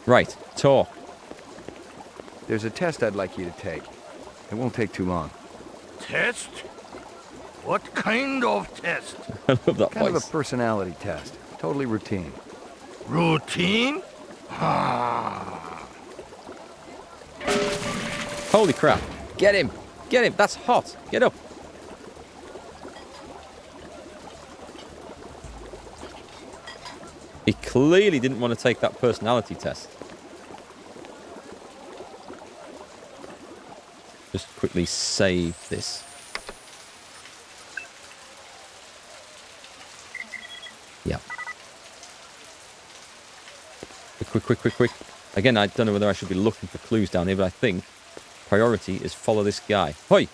Right, talk. There's a test I'd like you to take. It won't take too long. Test? What kind of test? I love that Kind of a voice. personality test. Totally routine. Routine? Ah. Holy crap. Get him. Get him. That's hot. Get up. He clearly didn't want to take that personality test. Just quickly save this. Yeah. Quick. Again, I don't know whether I should be looking for clues down here, but I think priority is follow this guy. Hoi!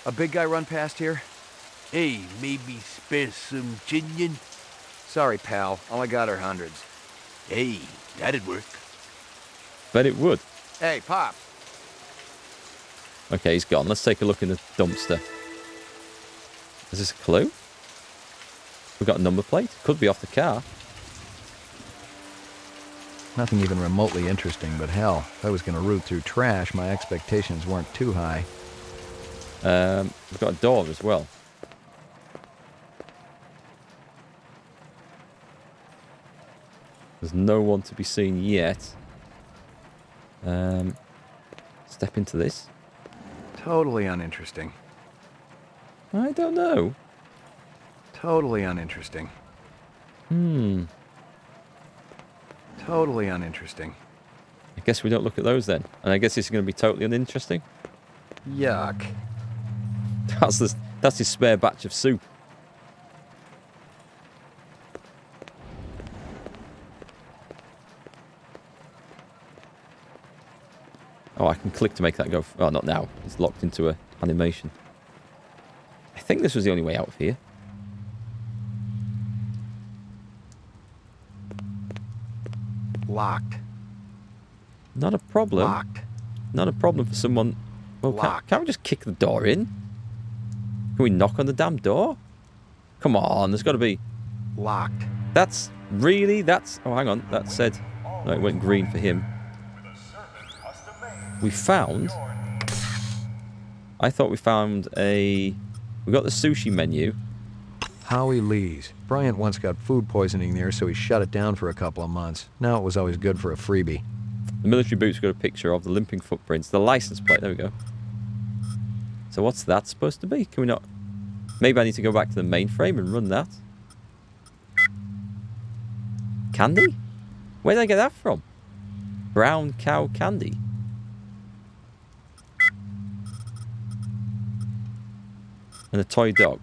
A big guy run past here? Hey, maybe spare some chinion? Sorry, pal. All I got are hundreds. Hey, that'd work. Bet it would. Hey, Pop. Okay, he's gone. Let's take a look in the dumpster. Is this a clue? We've got a number plate. Could be off the car. Nothing even remotely interesting, but hell, if I was going to root through trash, my expectations weren't too high. We've got a door as well. There's no one to be seen yet. Step into this. Totally uninteresting. I don't know. Totally uninteresting. Totally uninteresting. I guess we don't look at those then. And I guess this is going to be totally uninteresting. Yuck. That's his spare batch of soup. Oh, I can click to make that go. Oh, not now. It's locked into a animation. I think this was the only way out of here. Locked. Not a problem. Locked. Not a problem for someone. Well, Locked. can't we just kick the door in? Can we knock on the damn door? Come on, there's got to be. Locked. That's. Oh, hang on. That said. No, it went green for him. We found. I thought we found a. We got the sushi menu. Howie Lee's. Bryant once got food poisoning there, so he shut it down for a couple of months. Now it was always good for a freebie. The military boots got a picture of the limping footprints. The license plate. There we go. So what's that supposed to be? Can we not... Maybe I need to go back to the mainframe and run that. Candy? Where did I get that from? Brown cow candy. And a toy dog.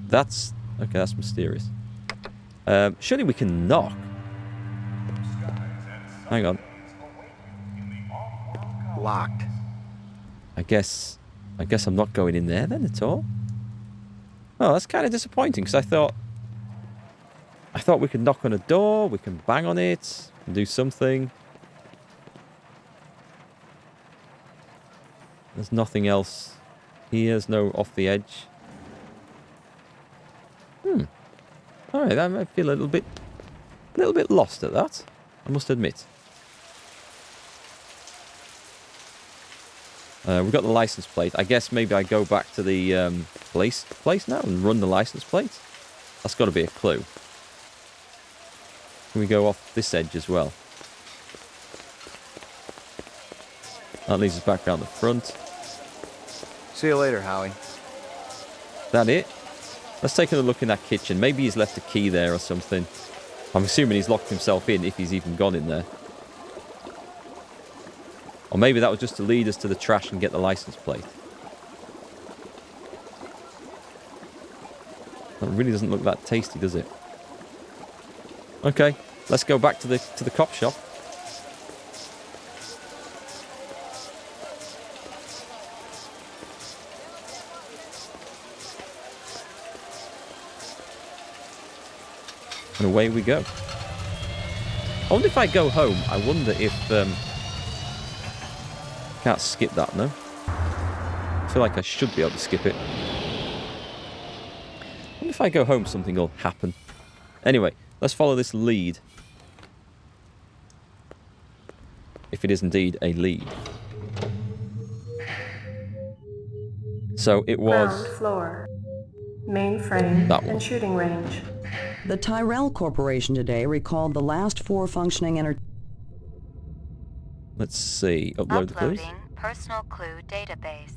That's... Okay, that's mysterious. Surely we can knock. Hang on. Locked. I guess I'm not going in there then at all. Oh, that's kind of disappointing because I thought we could knock on a door, we can bang on it, and do something. There's nothing else here. There's no off the edge. All right, I might feel a little bit lost at that, I must admit. We've got the license plate. I guess maybe I go back to the place now and run the license plate. That's got to be a clue. Can we go off this edge as well? That leads us back around the front. See you later, Howie. That it? Let's take a look in that kitchen. Maybe he's left a key there or something. I'm assuming he's locked himself in if he's even gone in there. Or maybe that was just to lead us to the trash and get the license plate. That really doesn't look that tasty, does it? Okay, let's go back to the cop shop. And away we go. I wonder if I go home, I wonder if... Can't skip that, no? I feel like I should be able to skip it. I And if I go home, something will happen. Anyway, let's follow this lead. If it is indeed a lead. So it was... Ground floor. Mainframe That one. and shooting range. The Tyrell Corporation today recalled the last 4 functioning Let's see. Upload the clues. Uploading personal clue database.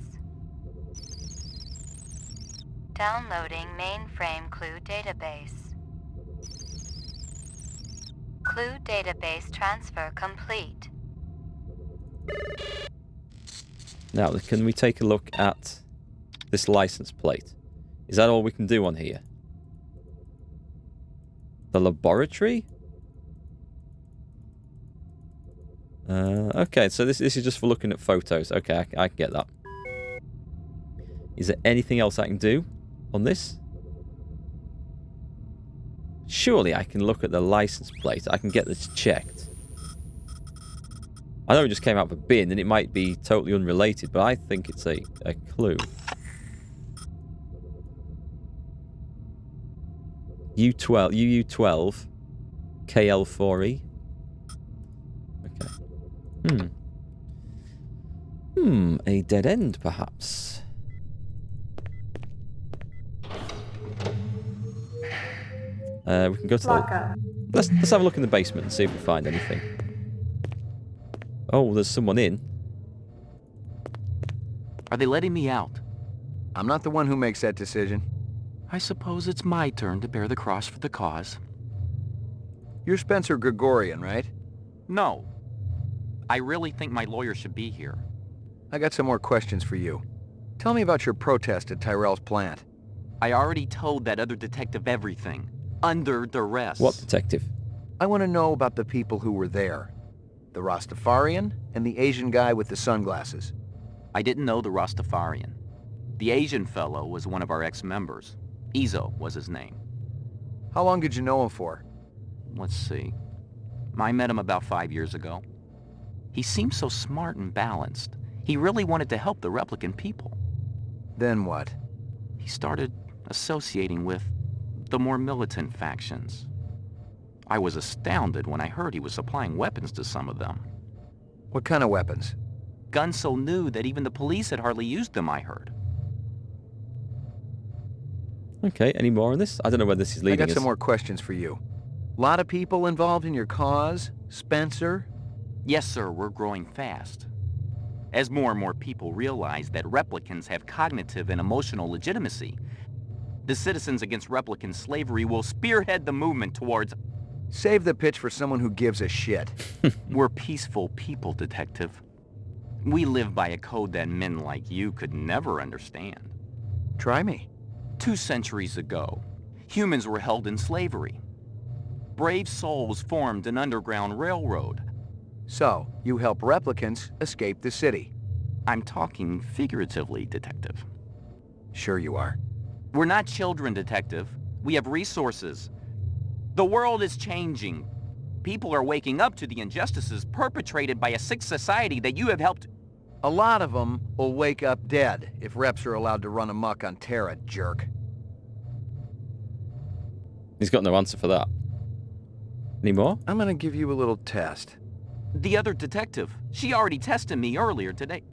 Downloading mainframe clue database. Clue database transfer complete. Now, can we take a look at this license plate? Is that all we can do on here? The laboratory? Okay, so this is just for looking at photos. Okay, I can get that. Is there anything else I can do on this? Surely I can look at the license plate. I can get this checked. I know it just came out of a bin and it might be totally unrelated, but I think it's a clue. UU12 KL4E. Okay. A dead end, perhaps. We can go to Lockup. Let's have a look in the basement and see if we find anything. Oh, there's someone in. Are they letting me out? I'm not the one who makes that decision. I suppose it's my turn to bear the cross for the cause. You're Spencer Gregorian, right? No. I really think my lawyer should be here. I got some more questions for you. Tell me about your protest at Tyrell's plant. I already told that other detective everything. Under duress. What detective? I want to know about the people who were there. The Rastafarian and the Asian guy with the sunglasses. I didn't know the Rastafarian. The Asian fellow was one of our ex-members. Izo was his name. How long did you know him for? Let's see. I met him about 5 years ago. He seemed so smart and balanced. He really wanted to help the replicant people. Then what? He started associating with the more militant factions. I was astounded when I heard he was supplying weapons to some of them. What kind of weapons? Guns so new that even the police had hardly used them, I heard. Okay, any more on this? I don't know where this is leading I got us. some more questions for you. Lot of people involved in your cause? Spencer? Yes, sir, we're growing fast. As more and more people realize that replicants have cognitive and emotional legitimacy, the Citizens Against Replicant Slavery will spearhead the movement towards... Save the pitch for someone who gives a shit. We're peaceful people, Detective. We live by a code that men like you could never understand. Try me. 2 centuries ago, humans were held in slavery. Brave souls formed an underground railroad. So, you help replicants escape the city. I'm talking figuratively, Detective. Sure you are. We're not children, Detective. We have resources. The world is changing. People are waking up to the injustices perpetrated by a sick society that you have helped... A lot of them will wake up dead if reps are allowed to run amok on Terra, jerk. He's got no answer for that. Any more? I'm gonna give you a little test. The other detective, she already tested me earlier today.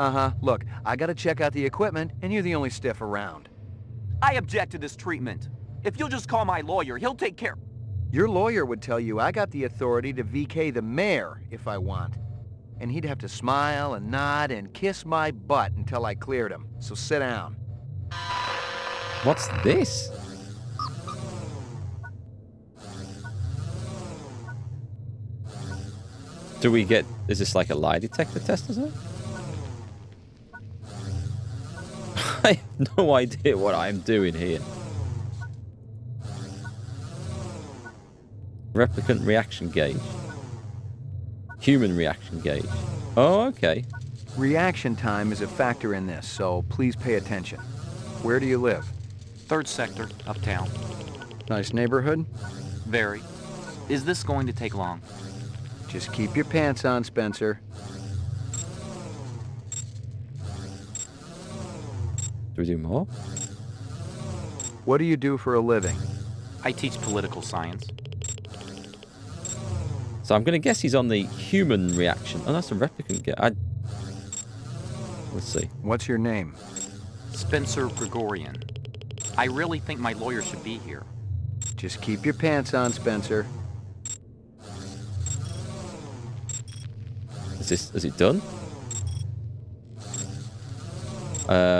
Uh-huh. Look, I gotta check out the equipment, and you're the only stiff around. I object to this treatment. If you'll just call my lawyer, he'll take care... Your lawyer would tell you I got the authority to VK the mayor if I want. And he'd have to smile and nod and kiss my butt until I cleared him. So sit down. What's this? Do we get... Is this like a lie detector test or something? I have no idea what I'm doing here. Replicant reaction gauge. Human reaction gauge. Oh, okay. Reaction time is a factor in this, so please pay attention. Where do you live? 3rd sector, uptown. Nice neighborhood? Very. Is this going to take long? Just keep your pants on, Spencer. Do we do more? What do you do for a living? I teach political science. So I'm going to guess he's on the human reaction. Oh, that's a replicant guy. Let's see. What's your name? Spencer Gregorian. I really think my lawyer should be here. Just keep your pants on, Spencer. Is it done?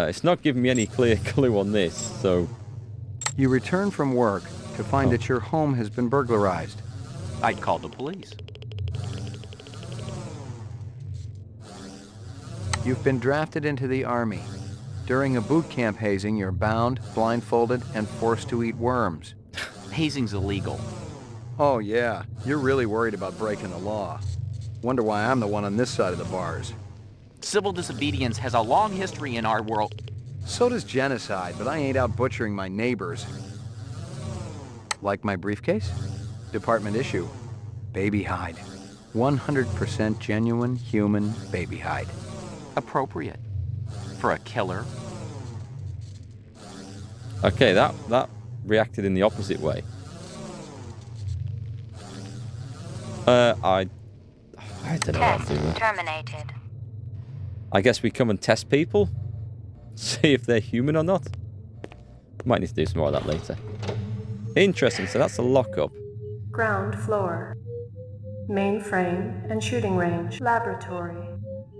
It's not giving me any clear clue on this, so... You return from work to find that your home has been burglarized. I'd call the police. You've been drafted into the Army. During a boot camp hazing, you're bound, blindfolded, and forced to eat worms. Hazing's illegal. Oh yeah, you're really worried about breaking the law. Wonder why I'm the one on this side of the bars. Civil disobedience has a long history in our world. So does genocide, but I ain't out butchering my neighbors. Like my briefcase? Department issue. Baby hide. 100% genuine human baby hide. Appropriate. For a killer. Okay, that reacted in the opposite way. I don't know what I'm doing. Test terminated. I guess we come and test people? See if they're human or not? Might need to do some more of that later. Interesting, so that's a lockup. Ground floor. Mainframe and shooting range. Laboratory.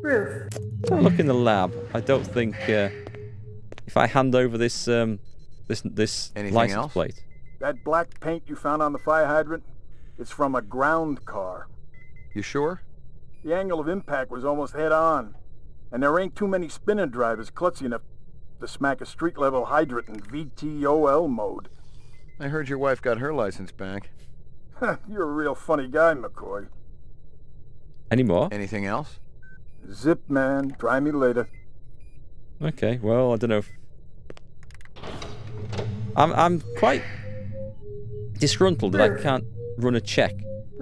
Roof. So look in the lab. I don't think if I hand over this this Anything license else? plate. That black paint you found on the fire hydrant, it's from a ground car. You sure? The angle of impact was almost head on, and there ain't too many spinning drivers klutzy enough to smack a street-level hydrant in VTOL mode. I heard your wife got her license back. You're a real funny guy, McCoy. Any more? Anything else? Zip, man. Try me later. Okay, well, I don't know if... I'm quite disgruntled that I can't run a check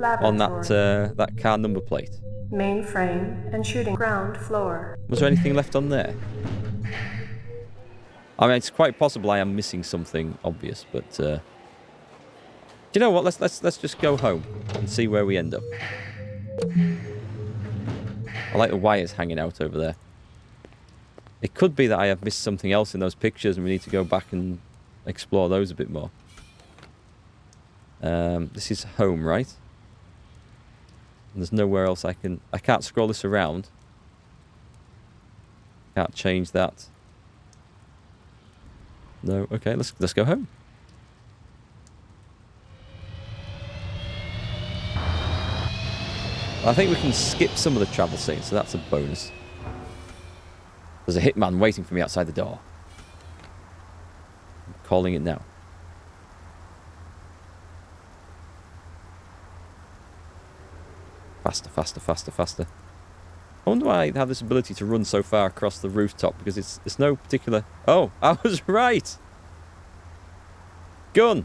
on that car number plate. Mainframe and shooting ground floor. Was there anything left on there? I mean, it's quite possible I am missing something obvious, but do you know what? Let's just go home and see where we end up. I like the wires hanging out over there. It could be that I have missed something else in those pictures and we need to go back and explore those a bit more. This is home, right? And there's nowhere else I can't scroll this around. Can't change that. No, okay, let's go home. I think we can skip some of the travel scenes, so that's a bonus. There's a hitman waiting for me outside the door. I'm calling it now. Faster, faster, faster, faster. I wonder why I have this ability to run so far across the rooftop, because it's no particular... Oh, I was right! Gun!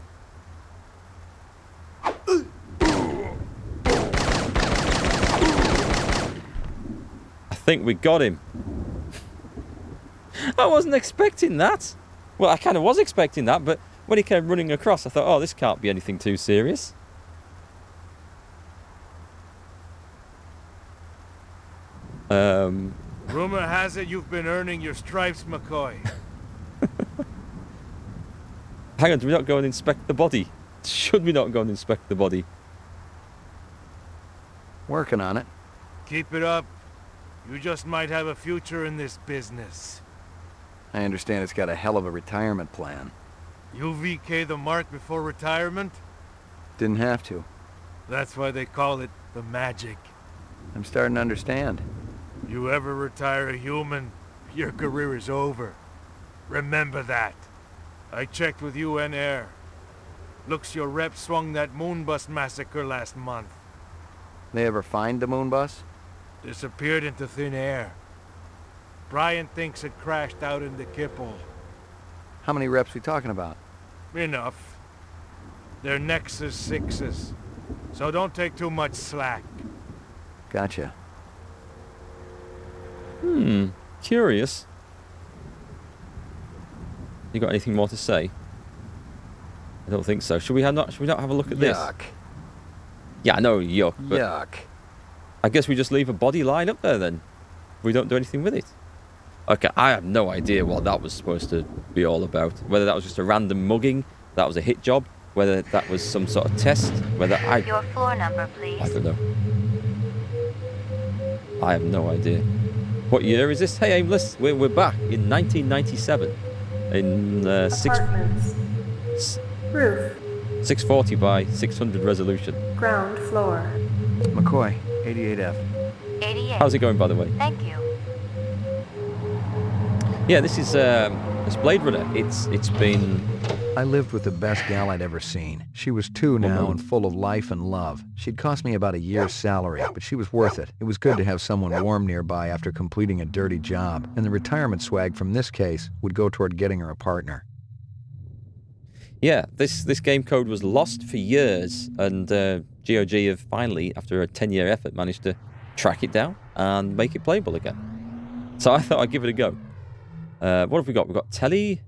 I think we got him. I wasn't expecting that. Well, I kind of was expecting that, but when he came running across, I thought, oh, this can't be anything too serious. Rumor has it you've been earning your stripes, McCoy. Hang on, do we not go and inspect the body? Should we not go and inspect the body? Working on it. Keep it up. You just might have a future in this business. I understand it's got a hell of a retirement plan. You VK the mark before retirement? Didn't have to. That's why they call it the magic. I'm starting to understand. You ever retire a human, your career is over. Remember that. I checked with UN Air. Looks your rep swung that moonbus massacre last month. They ever find the moon bus? Disappeared into thin air. Brian thinks it crashed out in the Kipple. How many reps we talking about? Enough. They're Nexus 6s, so don't take too much slack. Gotcha. Curious. You got anything more to say? I don't think so. Should we not have a look at this? Yuck. Yeah, I know, yuck. But Yuck. I guess we just leave a body lying up there then. We don't do anything with it. Okay, I have no idea what that was supposed to be all about. Whether that was just a random mugging, that was a hit job, whether that was some sort of test, whether Your floor number, please. I don't know. I have no idea. What year is this? Hey, Aimless, we're back in 1997. In Apartments. Roof. 640 by 600 resolution. Ground floor. McCoy, 88F. 88. How's it going, by the way? Thank you. Yeah, this is Blade Runner. It's been... I lived with the best gal I'd ever seen. She was 2 now and full of life and love. She'd cost me about a year's salary, but she was worth it. It was good to have someone warm nearby after completing a dirty job, and the retirement swag from this case would go toward getting her a partner. Yeah, this game code was lost for years, and GOG have finally, after a 10-year effort, managed to track it down and make it playable again. So I thought I'd give it a go. What have we got? We've got telly,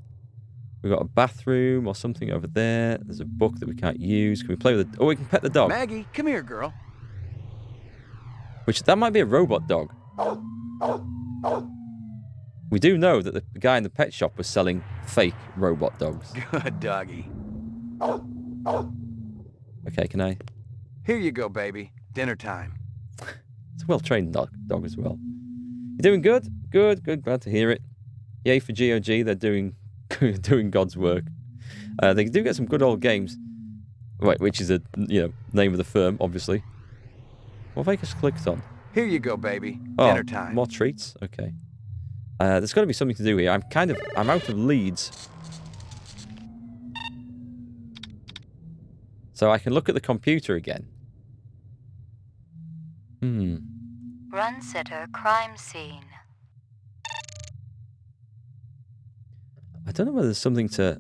we've got a bathroom or something over there. There's a book that we can't use. Can we play with it? Oh, we can pet the dog. Maggie, come here, girl. That might be a robot dog. We do know that the guy in the pet shop was selling fake robot dogs. Good doggy. Okay, can I? Here you go, baby. Dinner time. It's a well-trained dog as well. You're doing good? Good. Glad to hear it. Yay for GOG. They're doing God's work. They do get some good old games. Right, which is a name of the firm, obviously. What have I just clicked on? Here you go, baby. Dinner time. More treats? Okay. There's got to be something to do here. I'm out of leads. So I can look at the computer again. Run sitter crime scene. I don't know whether there's something to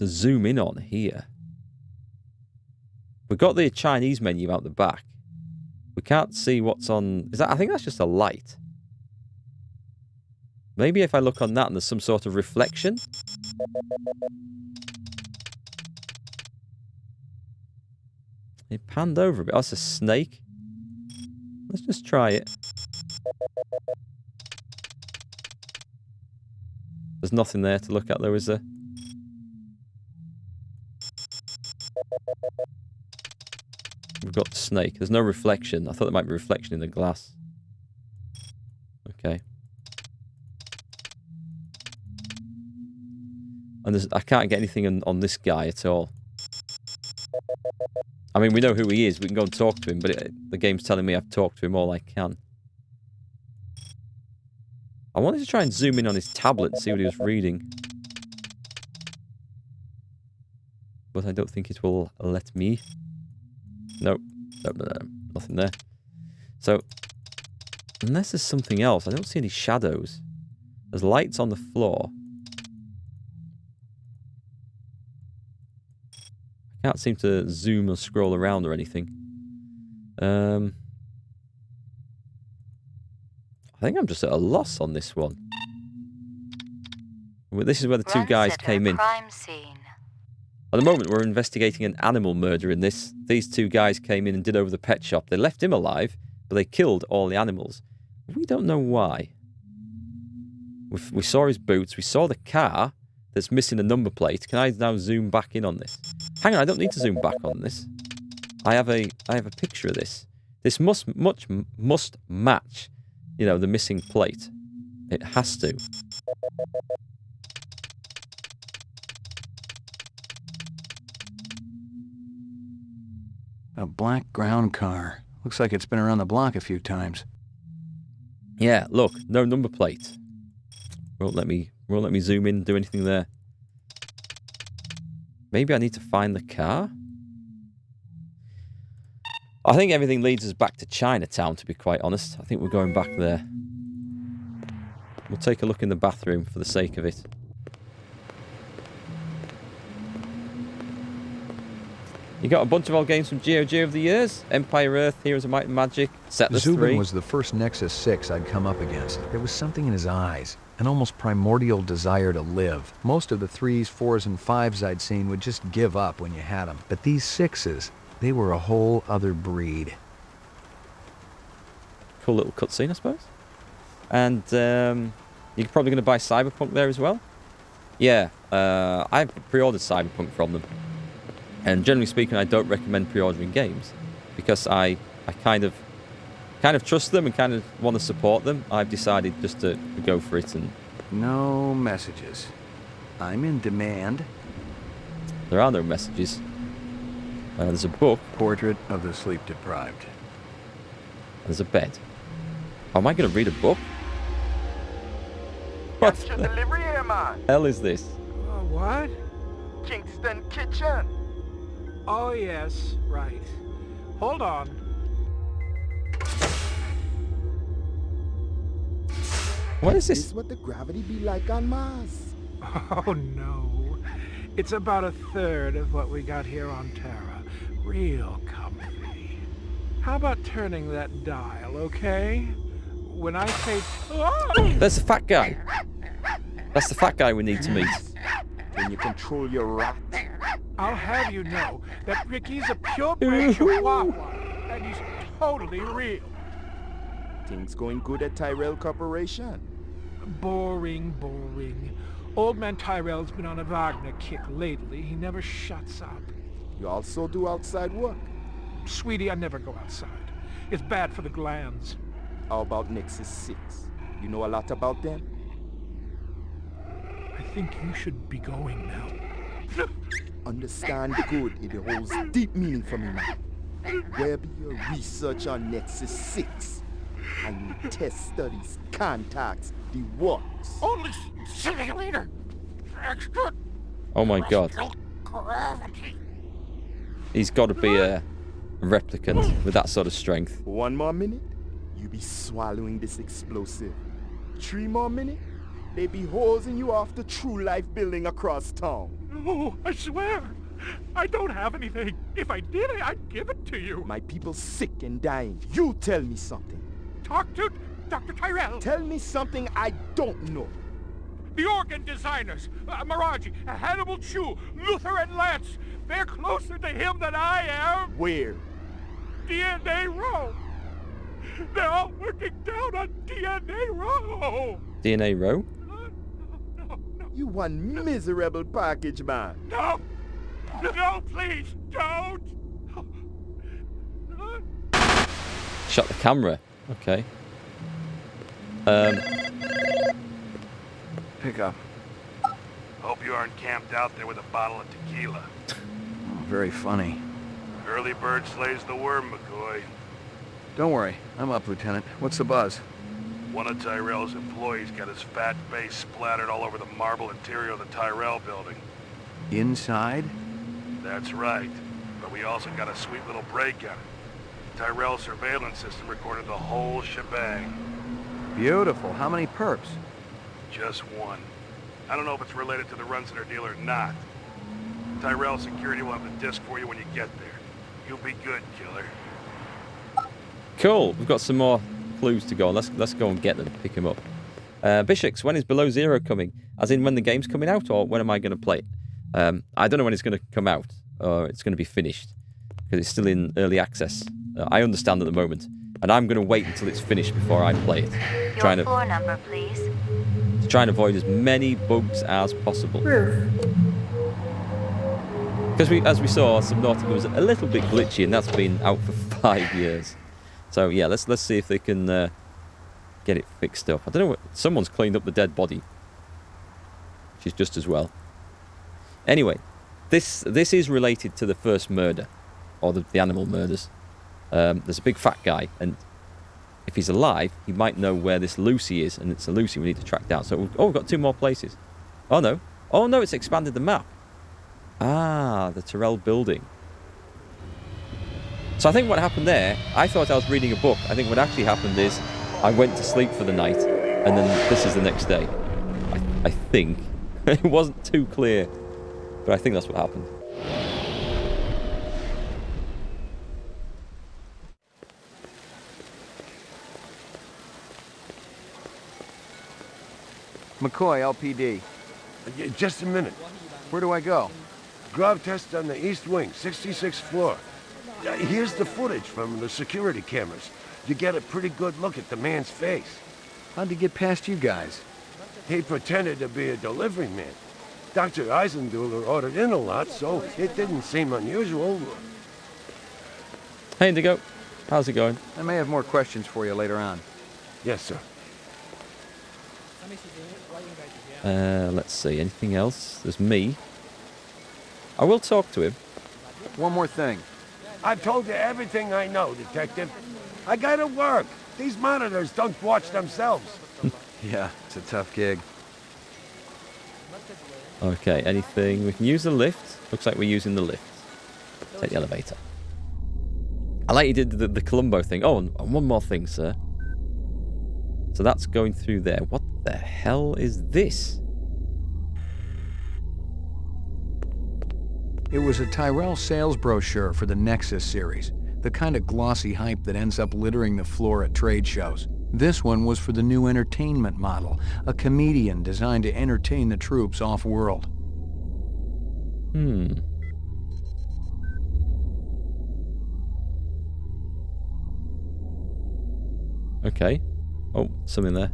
zoom in on here. We've got the Chinese menu out the back. We can't see what's on... I think that's just a light. Maybe if I look on that and there's some sort of reflection. It panned over a bit. Oh, it's a snake. Let's just try it. There's nothing there to look at though, is there? We've got the snake. There's no reflection. I thought there might be reflection in the glass. Okay. And I can't get anything on this guy at all. I mean, we know who he is. We can go and talk to him, but the game's telling me I've talked to him all I can. I wanted to try and zoom in on his tablet and see what he was reading. But I don't think it will let me. Nope. No, nothing there. So, unless there's something else, I don't see any shadows. There's lights on the floor. I can't seem to zoom or scroll around or anything. I think I'm just at a loss on this one. This is where the two guys came in. Crime scene. At the moment, we're investigating an animal murder in this. These two guys came in and did over the pet shop. They left him alive, but they killed all the animals. We don't know why. We saw his boots. We saw the car that's missing a number plate. Can I now zoom back in on this? Hang on, I don't need to zoom back on this. I have a picture of this. This must match, the missing plate. It has to. A black ground car. Looks like it's been around the block a few times. Yeah, look, no number plate. Won't let me zoom in and do anything there. Maybe I need to find the car? I think everything leads us back to Chinatown, to be quite honest. I think we're going back there. We'll take a look in the bathroom for the sake of it. You got a bunch of old games from GOG over the years. Empire Earth, Heroes of Might and Magic, Settlers 3. Zubin was the first Nexus 6 I'd come up against. There was something in his eyes. An almost primordial desire to live. Most of the 3s, 4s, and 5s I'd seen would just give up when you had them. But these 6s, they were a whole other breed. Cool little cutscene, I suppose. And you're probably going to buy Cyberpunk there as well? Yeah, I've pre-ordered Cyberpunk from them. And generally speaking, I don't recommend pre-ordering games because I kind of trust them and kind of want to support them. I've decided just to go for it. And No messages. I'm in demand. there are no messages. There's a book. Portrait of the sleep deprived. There's a bed. Am I going to read a book? What Got your the delivery here, man. hell is this? What? Kingston Kitchen. Oh, yes, right. Hold on. What is This this? what the gravity be like on Mars? Oh, no. It's about a third of what we got here on Terra. Real comfy. How about turning that dial, okay? When I say... Oh! There's the fat guy. That's the fat guy we need to meet. Can you control your rat? I'll have you know that Ricky's a purebred chihuahua, and he's totally real. Things going good at Tyrell Corporation? Boring, boring. Old man Tyrell's been on a Wagner kick lately. He never shuts up. You also do outside work? Sweetie, I never go outside. It's bad for the glands. How about Nexus 6? You know a lot about them? I think you should be going now. Understand good, it holds deep meaning for me now. Where be your research on Nexus 6? And your test studies, contacts, the works? Only simulator. Extra. Oh my god. Gravity. He's got to be a replicant with that sort of strength. 1 more minute, you be swallowing this explosive. 3 more minutes, they be hosing you off the True Life building across town. No, I swear. I don't have anything. If I did, I'd give it to you. My people sick and dying. You tell me something. Talk to Dr. Tyrell. Tell me something I don't know. The organ designers. Miraji, Hannibal Chu, Luther and Lance. They're closer to him than I am. Where? DNA Row. They're all working down on DNA Row. DNA Row? No. You one miserable package man. No, please, don't. Shut the camera. Okay. Pick up. Hope you aren't camped out there with a bottle of tequila. Oh, very funny. Early bird slays the worm, McCoy. Don't worry, I'm up, Lieutenant. What's the buzz? One of Tyrell's employees got his fat face splattered all over the marble interior of the Tyrell building. Inside? That's right. But we also got a sweet little break on it. Tyrell's surveillance system recorded the whole shebang. Beautiful. How many perps? Just one. I don't know if it's related to the Runcenter deal or not. Tyrell security will have the disc for you when you get there. You'll be good, killer. Cool. We've got some more clues to go on. Let's go and get them. Pick them up. Bishix, when is Below Zero coming? As in when the game's coming out, or when am I going to play it? I don't know when it's going to come out, or it's going to be finished, because it's still in early access. I understand at the moment, and I'm going to wait until it's finished before I play it. Your floor number, please. To try and avoid as many bugs as possible. Roof. Because as we saw, Subnautica was a little bit glitchy, and that's been out for 5 years. So yeah, let's see if they can get it fixed up. I don't know what. Someone's cleaned up the dead body. She's just as well. Anyway, this is related to the first murder, or the animal murders. There's a big fat guy, and if he's alive, he might know where this Lucy is, and it's a Lucy we need to track down. So we've got 2 more places. Oh no, it's expanded the map. Ah, the Tyrell building. So I think what happened there, I thought I was reading a book. I think what actually happened is I went to sleep for the night, and then this is the next day. I think. It wasn't too clear, but I think that's what happened. McCoy, LPD. Just a minute. Where do I go? Glove test on the east wing, 66th floor. Here's the footage from the security cameras. You get a pretty good look at the man's face. How'd he get past you guys? He pretended to be a delivery man. Dr. Eisenduler ordered in a lot, so it didn't seem unusual. Hey, Indigo. How's it going? I may have more questions for you later on. Yes, sir. Let's see. Anything else? There's me. I will talk to him. One more thing. I've told you everything I know, Detective. I gotta work. These monitors don't watch themselves. Yeah, it's a tough gig. Okay, anything? We can use the lift. Looks like we're using the lift. Take the elevator. I like you did the Columbo thing. Oh, and one more thing, sir. So that's going through there. What the hell is this? It was a Tyrell sales brochure for the Nexus series, the kind of glossy hype that ends up littering the floor at trade shows. This one was for the new entertainment model, a comedian designed to entertain the troops off-world. Okay. Oh, something there.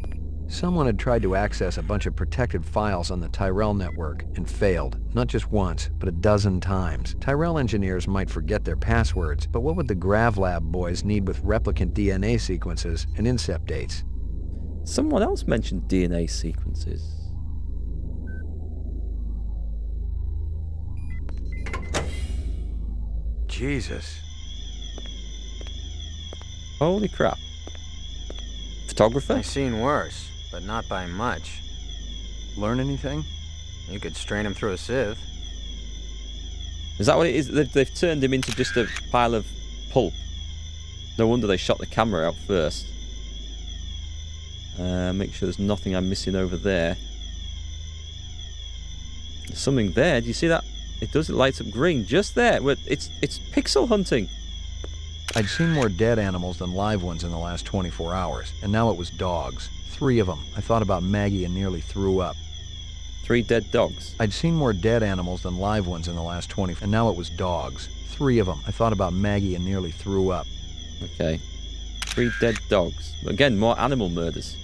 Someone had tried to access a bunch of protected files on the Tyrell network and failed, not just once, but a dozen times. Tyrell engineers might forget their passwords, but what would the GravLab boys need with replicant DNA sequences and incept dates? Someone else mentioned DNA sequences. Jesus. Holy crap. Photographer? I've seen worse, but not by much. Learn anything? You could strain him through a sieve. Is that what it is? They've turned him into just a pile of pulp. No wonder they shot the camera out first. Make sure there's nothing I'm missing over there. There's something there. Do you see that? It does. It lights up green just there. It's pixel hunting. I'd seen more dead animals than live ones in the last 24 hours, and now it was dogs. 3 of them. I thought about Maggie and nearly threw up. 3 dead dogs? I'd seen more dead animals than live ones in the last 20, and now it was dogs. 3 of them. I thought about Maggie and nearly threw up. Okay. 3 dead dogs. Again, more animal murders.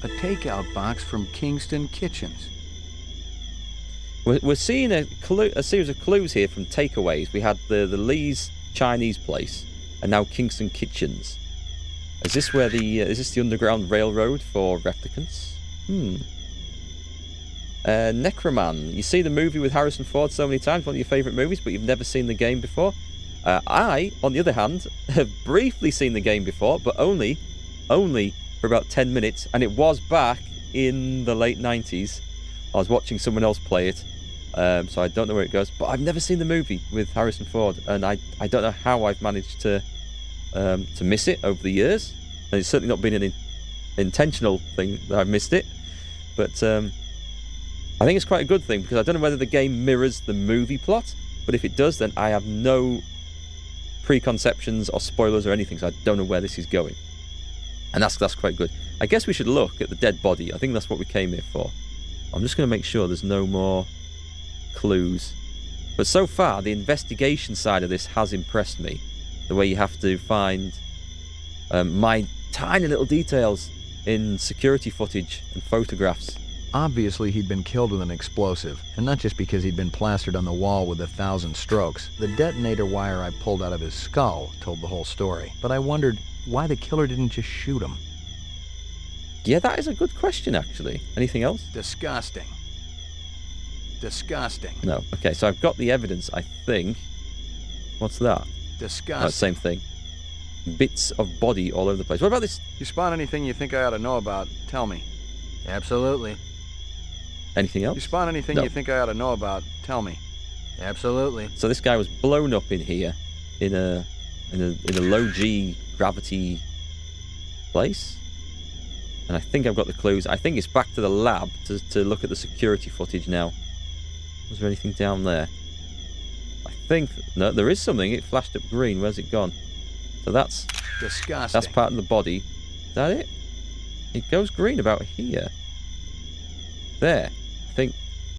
A takeout box from Kingston Kitchens. We're seeing a series of clues here from takeaways. We had the Lee's Chinese place, and now Kingston Kitchens. Is this where is this the Underground Railroad for replicants? Necroman. You see the movie with Harrison Ford so many times, one of your favourite movies, but you've never seen the game before. I, on the other hand, have briefly seen the game before, but only for about 10 minutes, and it was back in the late 90s. I was watching someone else play it, so I don't know where it goes, but I've never seen the movie with Harrison Ford, and I don't know how I've managed to miss it over the years, and it's certainly not been an intentional thing that I've missed it, but I think it's quite a good thing, because I don't know whether the game mirrors the movie plot, but if it does, then I have no preconceptions or spoilers or anything, so I don't know where this is going, and that's quite good. I guess we should look at the dead body. I think that's what we came here for. I'm just going to make sure there's no more clues. But so far, the investigation side of this has impressed me. The way you have to find my tiny little details in security footage and photographs. Obviously, he'd been killed with an explosive, and not just because he'd been plastered on the wall with 1,000 strokes. The detonator wire I pulled out of his skull told the whole story. But I wondered why the killer didn't just shoot him. Yeah, that is a good question, actually. Anything else? Disgusting. Disgusting. No. Okay, so I've got the evidence, I think. What's that? Disgusting. Oh, same thing. Bits of body all over the place. What about this? You spot anything you think I ought to know about, tell me. Absolutely. Anything else? You spot anything you think I ought to know about, tell me. Absolutely. So this guy was blown up in here in a low G gravity place. And I think I've got the clues. I think it's back to the lab to look at the security footage now. Was there anything down there? I think... No, there is something. It flashed up green. Where's it gone? So that's... Disgusting. That's part of the body. Is that it? It goes green about here. There.